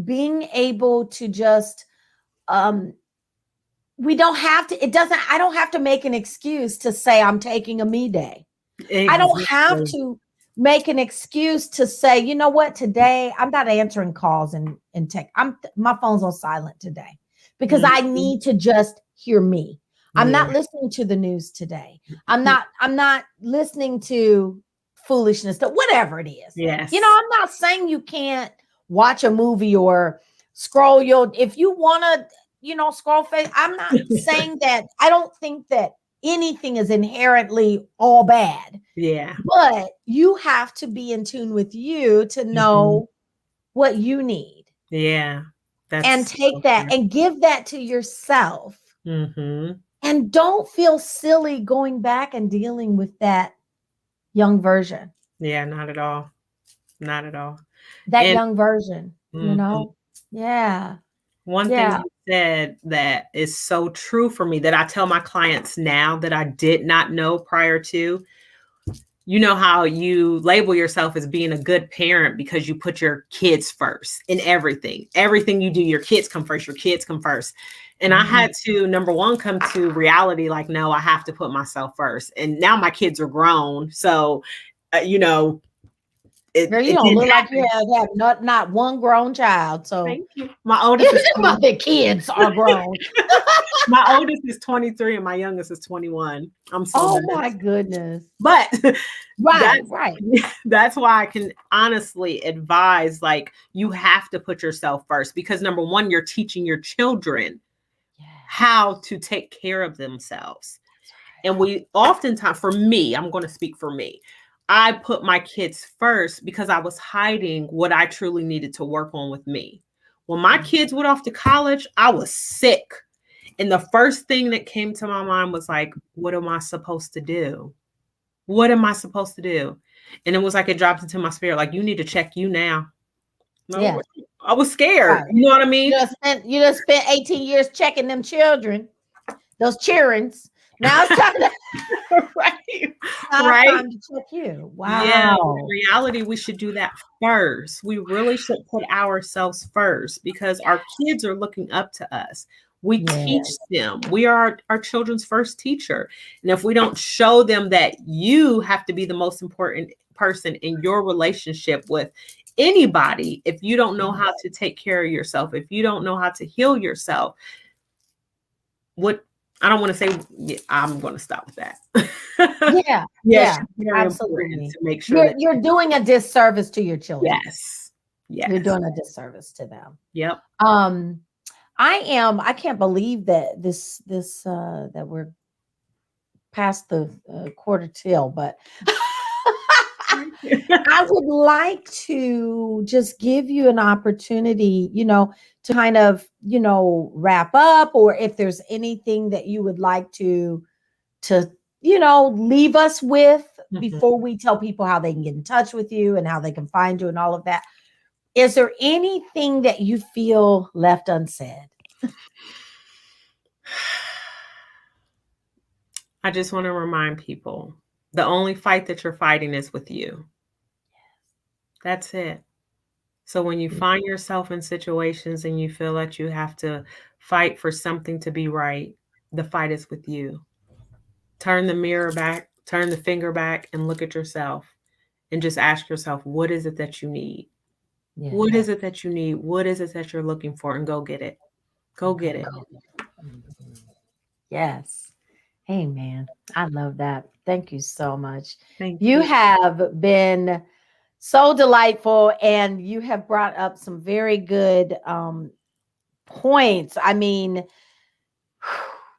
being able to just um we don't have to, I don't have to make an excuse to say I'm taking a me day. I don't have Exactly. to make an excuse to say, you know what, today I'm not answering calls and tech. My phone's on silent today because I Mhm. need to just hear me. I'm Yeah. not listening to the news today. I'm not listening to foolishness, to whatever it is. Yes. You know, I'm not saying you can't watch a movie or scroll if you want to, you know, scroll face. I'm not saying that. I don't think that anything is inherently all bad. Yeah. But you have to be in tune with you to know what you need. Yeah. And take that and give that to yourself. And don't feel silly going back and dealing with that young version. Yeah, not at all. Not at all. That young version, you know? Yeah. One thing you said that is so true for me that I tell my clients now that I did not know prior to. You know how you label yourself as being a good parent because you put your kids first in everything. Everything you do, your kids come first, your kids come first. And I had to, number one, come to reality, like, no, I have to put myself first. And now my kids are grown. So, you know, Girl, you don't look like you have not one grown child. So thank you. My oldest is the kids are grown. My oldest is 23 and my youngest is 21. I'm so my goodness. But right. That's why I can honestly advise, like, you have to put yourself first, because number one, you're teaching your children how to take care of themselves. Right. And we oftentimes, for me, I'm going to speak for me, I put my kids first because I was hiding what I truly needed to work on with me. When my kids went off to college, I was sick. And the first thing that came to my mind was like, what am I supposed to do? What am I supposed to do? And it was like, it dropped into my spirit. Like, you need to check you now. No, yeah. I was scared. Right. You know what I mean? You just spent 18 years checking them children, those cheerings. Now it's time to time to check you. Wow. Yeah. In reality, we should do that first. We really should put ourselves first because our kids are looking up to us. We teach them. We are our children's first teacher. And if we don't show them that you have to be the most important person in your relationship with anybody, if you don't know how to take care of yourself, if you don't know how to heal yourself, I don't want to say, I'm going to stop with that. Yeah, absolutely. To make sure you're doing a disservice to your children. Yes. You're doing a disservice to them. Yep. I can't believe that that we're past the quarter till, but I would like to just give you an opportunity, you know, to kind of, you know, wrap up, or if there's anything that you would like to, you know, leave us with before we tell people how they can get in touch with you and how they can find you and all of that. Is there anything that you feel left unsaid? I just want to remind people, the only fight that you're fighting is with you. That's it. So when you find yourself in situations and you feel that you have to fight for something to be right, the fight is with you. Turn the mirror back, turn the finger back, and look at yourself and just ask yourself, what is it that you need? Yeah. What is it that you need? What is it that you're looking for? And go get it. Go get it. Yes. Hey, man, I love that. Thank you so much. Thank you. You have been so delightful, and you have brought up some very good points. I mean,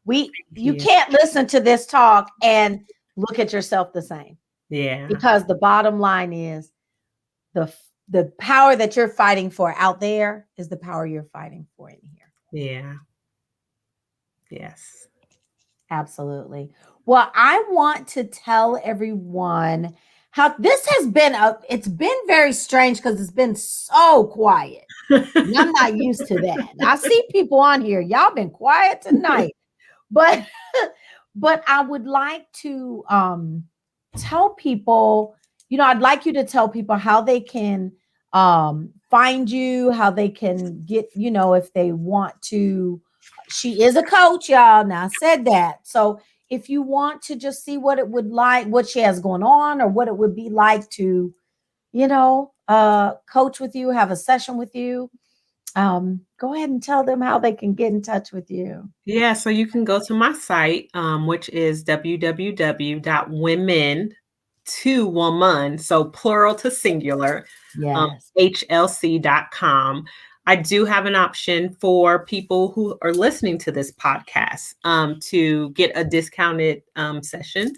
you can't listen to this talk and look at yourself the same. Yeah. Because the bottom line is the power that you're fighting for out there is the power you're fighting for in here. Yeah. Yes. Absolutely. Well, I want to tell everyone how this has been it's been very strange because it's been so quiet. And I'm not used to that. I see people on here. Y'all been quiet tonight. But I would like to tell people, you know, I'd like you to tell people how they can find you, how they can get, you know, if they want to. She is a coach, y'all. Now I said that. So if you want to just see what it would like, what she has going on, or what it would be like to, you know, coach with you, have a session with you, go ahead and tell them how they can get in touch with you. Yeah, so you can go to my site, which is www.womentih, to woman, so plural to singular, Yes. hlc.com. I do have an option for people who are listening to this podcast to get a discounted session.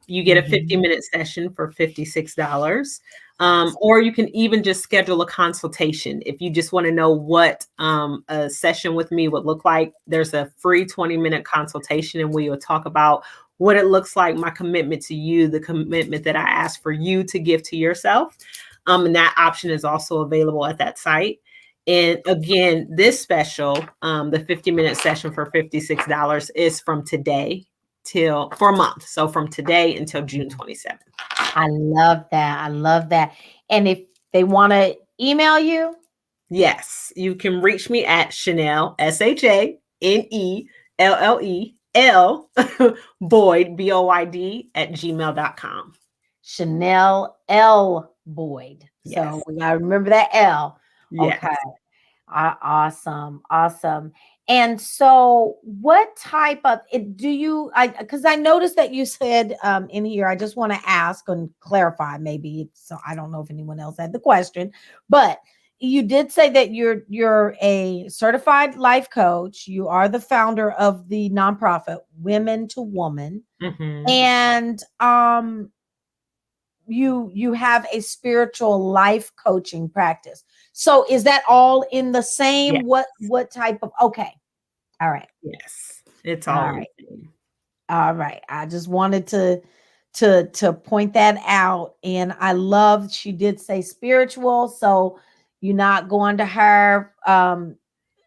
You get a 50-minute session for $56. Or you can even just schedule a consultation. If you just want to know what a session with me would look like, there's a free 20-minute consultation, and we will talk about what it looks like, my commitment to you, the commitment that I ask for you to give to yourself. And that option is also available at that site. And again, this special, the 50-minute session for $56 is from today for a month. So from today until June 27th. I love that. I love that. And if they want to email you? Yes, you can reach me at Shanelle, SHANELLEL, Boyd, BOYD, @gmail.com. Shanelle L. Boyd. Yes. So we got to remember that L. Yes. Okay. Awesome. Awesome. And so what type of do you, because I noticed that you said in here, I just want to ask and clarify maybe. So I don't know if anyone else had the question, but you did say that you're a certified life coach. You are the founder of the nonprofit Women to Woman. And you have a spiritual life coaching practice. So is that all in the same? Yes. What type of, okay. All right. Yes. It's all right. All right. I just wanted to point that out. And I love, she did say spiritual. So you're not going to her.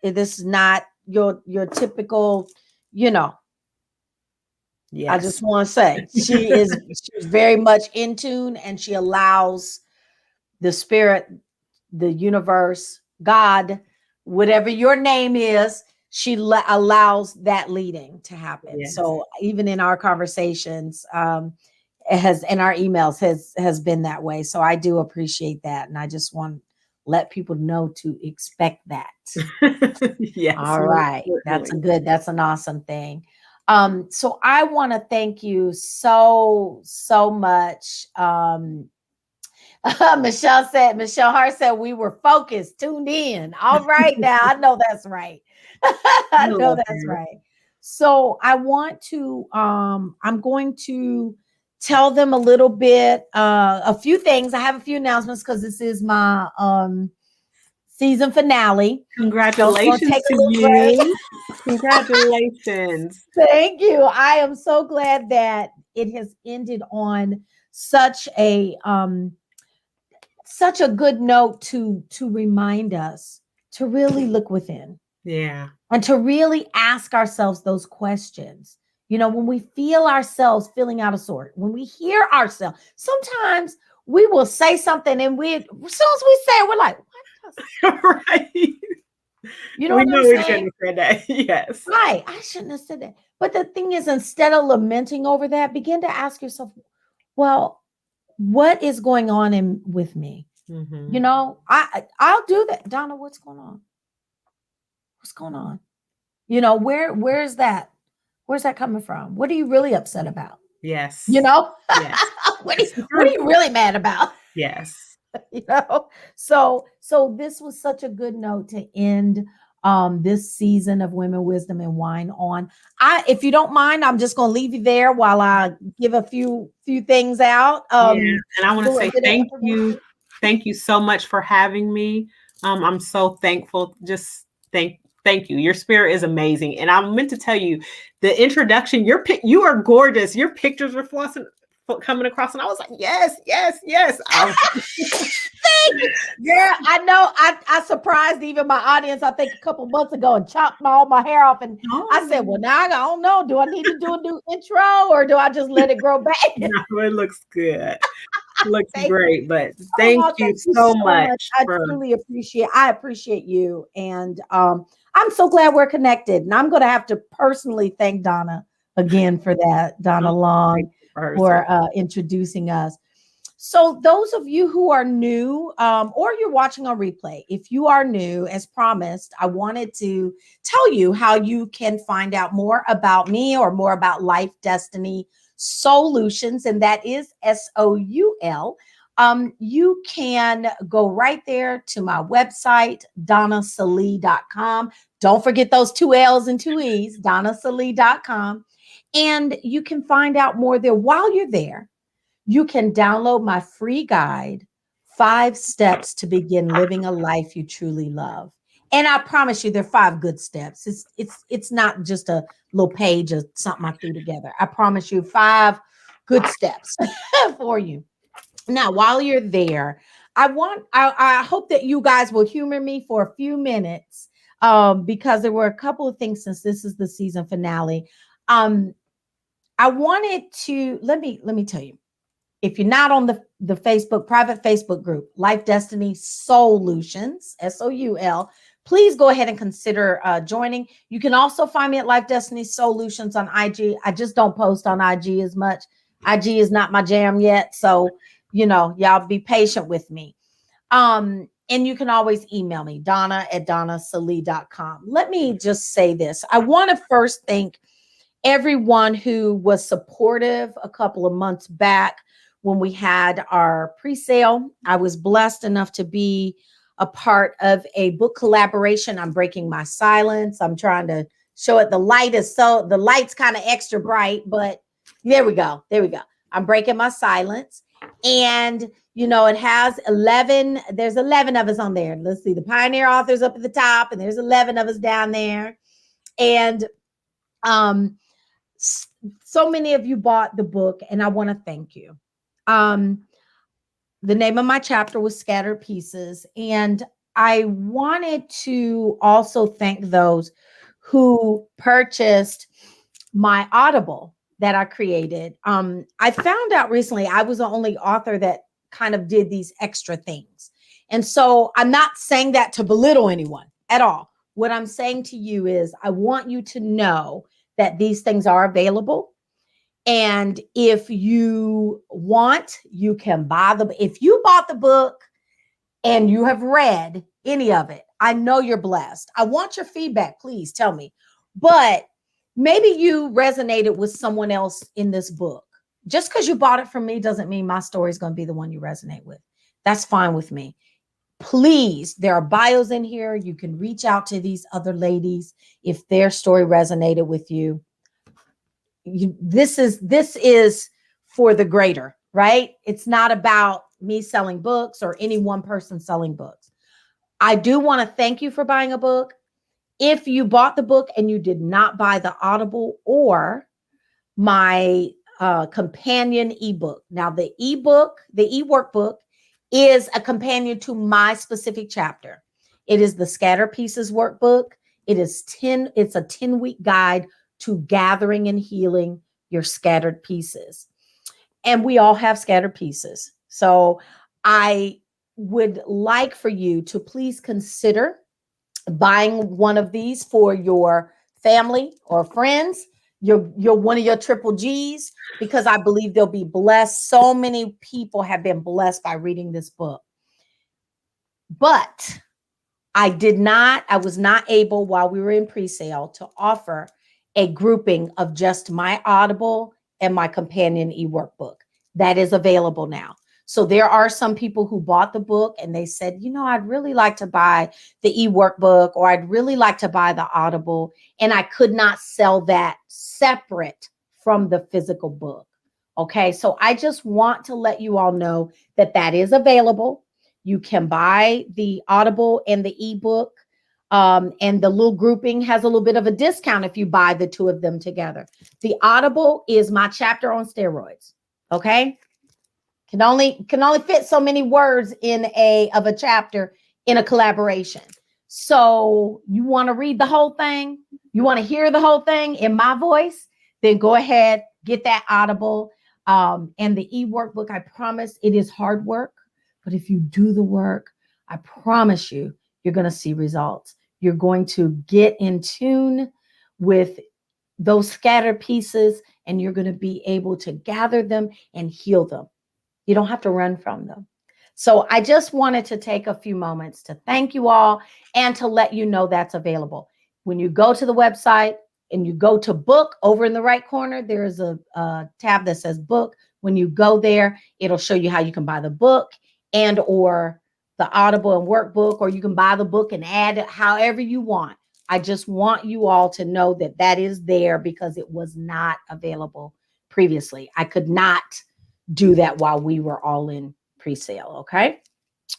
This is not your typical, Yes. I just want to say she's very much in tune, and she allows the spirit, the universe, God, whatever your name is, she allows that leading to happen. Yes. So even in our conversations, it has, in our emails has been that way. So I do appreciate that. And I just want to let people know to expect that. Yes. All right. Absolutely. That's an awesome thing. So I want to thank you so much. Michelle Hart said we were focused, tuned in. All right, now I know that's right. I know that's right. So I want to, I'm going to tell them a little bit, a few things. I have a few announcements because this is my season finale. Congratulations to you. Congratulations. Thank you. I am so glad that it has ended on such a good note to remind us to really look within. Yeah. And to really ask ourselves those questions. When we feel ourselves feeling out of sort, when we hear ourselves, sometimes we will say something and as soon as we say it, we're like, what? Right. You know what I'm saying? We shouldn't have said that. Yes. Right. I shouldn't have said that. But the thing is, instead of lamenting over that, begin to ask yourself, well, what is going on with me? Mm-hmm. I'll do that. Donna, what's going on? What's going on? Where's that? Where's that coming from? What are you really upset about? Yes. Yes. What are you really mad about? Yes. So this was such a good note to end this season of Women, Wisdom, and Wine on. If you don't mind, I'm just going to leave you there while I give a few things out. And I want to say thank you. Thank you so much for having me. I'm so thankful. Just thank you. Your spirit is amazing. And I meant to tell you, the introduction, you are gorgeous. Your pictures were coming across, and I was like, yes. Thank you. Yeah, I know. I surprised even my audience, I think a couple months ago, and chopped all my hair off. And I said, well, now I don't know. Do I need to do a new intro, or do I just let it grow back? No, it looks good. Looks great, but thank you so much. I truly appreciate you. And I'm so glad we're connected. And I'm going to have to personally thank Donna again for that, Donna Long, for introducing us. So those of you who are new, or you're watching on replay, if you are new, as promised, I wanted to tell you how you can find out more about me or more about Life Destiny Solutions, and that is SOUL. You can go right there to my website, donnasalee.com. Don't forget those 2 L's and 2 E's, donnasalee.com. And you can find out more there. While you're there, you can download my free guide, 5 Steps to Begin Living a Life You Truly Love. And I promise you, there are 5 good steps. It's not just a little page of something I threw together. I promise you 5 good steps for you. Now, while you're there, I hope that you guys will humor me for a few minutes, because there were a couple of things since this is the season finale. I wanted to let me tell you, if you're not on the Facebook private Facebook group, Life Destiny Solutions, SOUL, please go ahead and consider joining. You can also find me at Life Destiny Solutions on IG. I just don't post on IG as much. IG is not my jam yet, so y'all be patient with me. And you can always email me, donna@donnasalee.com. Let me just say this. I want to first thank everyone who was supportive a couple of months back when we had our pre-sale. I was blessed enough to be a part of a book collaboration. I'm breaking my silence. I'm trying to show it. The light's kind of extra bright, but there we go. I'm breaking my silence. And it has 11. There's 11 of us on there. Let's see, the pioneer authors up at the top, and there's 11 of us down there. And so many of you bought the book, and I want to thank you. The name of my chapter was Scattered Pieces, and I wanted to also thank those who purchased my Audible that I created. I found out recently I was the only author that kind of did these extra things. And so I'm not saying that to belittle anyone at all. What I'm saying to you is I want you to know that these things are available. And if you want, you can buy them. If you bought the book and you have read any of it, I know you're blessed. I want your feedback. Please tell me. But maybe you resonated with someone else in this book. Just because you bought it from me doesn't mean my story is going to be the one you resonate with. That's fine with me. Please, there are bios in here. You can reach out to these other ladies if their story resonated with you. This is for the greater, right? It's not about me selling books or any one person selling books. I do want to thank you for buying a book. If you bought the book and you did not buy the Audible or my companion ebook. Now, the e-workbook is a companion to my specific chapter. It is the Scatter Pieces workbook. It's a 10-week guide to gathering and healing your scattered pieces. And we all have scattered pieces. So I would like for you to please consider buying one of these for your family or friends, you're one of your triple G's, because I believe they'll be blessed. So many people have been blessed by reading this book. But I was not able, while we were in pre-sale, to offer a grouping of just my Audible and my companion e-workbook. That is available now. So there are some people who bought the book and they said, I'd really like to buy the e-workbook, or I'd really like to buy the Audible. And I could not sell that separate from the physical book. Okay. So I just want to let you all know that that is available. You can buy the Audible and the ebook. And the little grouping has a little bit of a discount if you buy the two of them together. The Audible is my chapter on steroids. Okay. Can only fit so many words in a chapter in a collaboration. So you want to read the whole thing? You want to hear the whole thing in my voice? Then go ahead, get that Audible. And the e-workbook, I promise it is hard work, but if you do the work, I promise you're going to see results. You're going to get in tune with those scattered pieces, and you're going to be able to gather them and heal them. You don't have to run from them. So I just wanted to take a few moments to thank you all and to let you know that's available. When you go to the website, and you go to book, over in the right corner, there's a tab that says book. When you go there, it'll show you how you can buy the book and or the Audible and workbook, or you can buy the book and add it however you want. I just want you all to know that that is there because it was not available previously. I could not do that while we were all in pre-sale. Okay.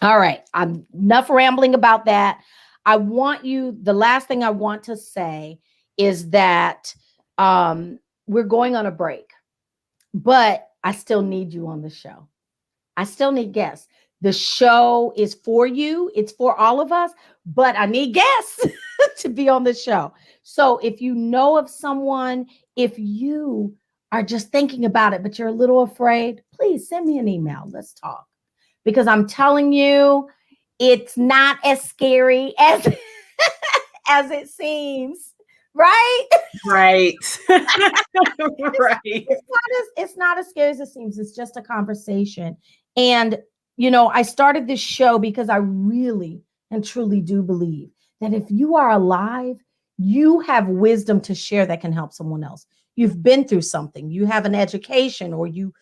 All right. I'm enough rambling about that. The last thing I want to say is that we're going on a break, but I still need you on the show. I still need guests. The show is for you. It's for all of us, but I need guests to be on the show. So if you know of someone, if you are just thinking about it, but you're a little afraid, please send me an email. Let's talk. Because I'm telling you, it's not as scary as, as it seems. Right? Right. Right. It's not as scary as it seems. It's just a conversation. And, you know, I started this show because I really and truly do believe that if you are alive, you have wisdom to share that can help someone else. You've been through something. You have an education, or you've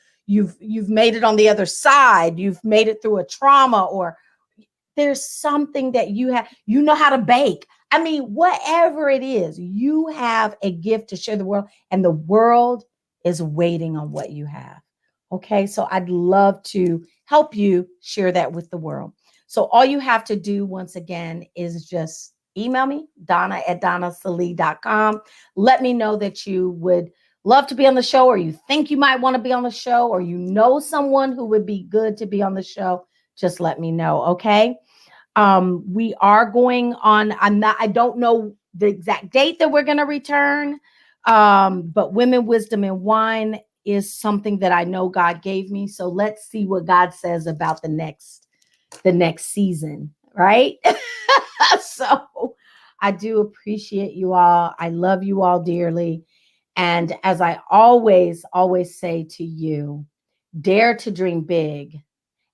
made it on the other side. You've made it through a trauma, or there's something that you have. You know how to bake. I mean, whatever it is, you have a gift to share the world, and the world is waiting on what you have. Okay, so I'd love to help you share that with the world. So all you have to do, once again, is just email me, donna@donnasalee.com. Let me know that you would love to be on the show, or you think you might want to be on the show, or you know someone who would be good to be on the show. Just let me know, okay? We are going on. I don't know the exact date that we're going to return. But Women, Wisdom, and Wine is something that I know God gave me. So let's see what God says about the next season, right? So I do appreciate you all. I love you all dearly. And as I always say to you, dare to dream big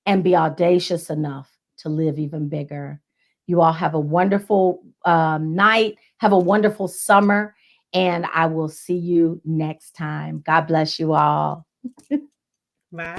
and be audacious enough to live even bigger. You all have a wonderful night. Have a wonderful summer. And I will see you next time. God bless you all. Bye.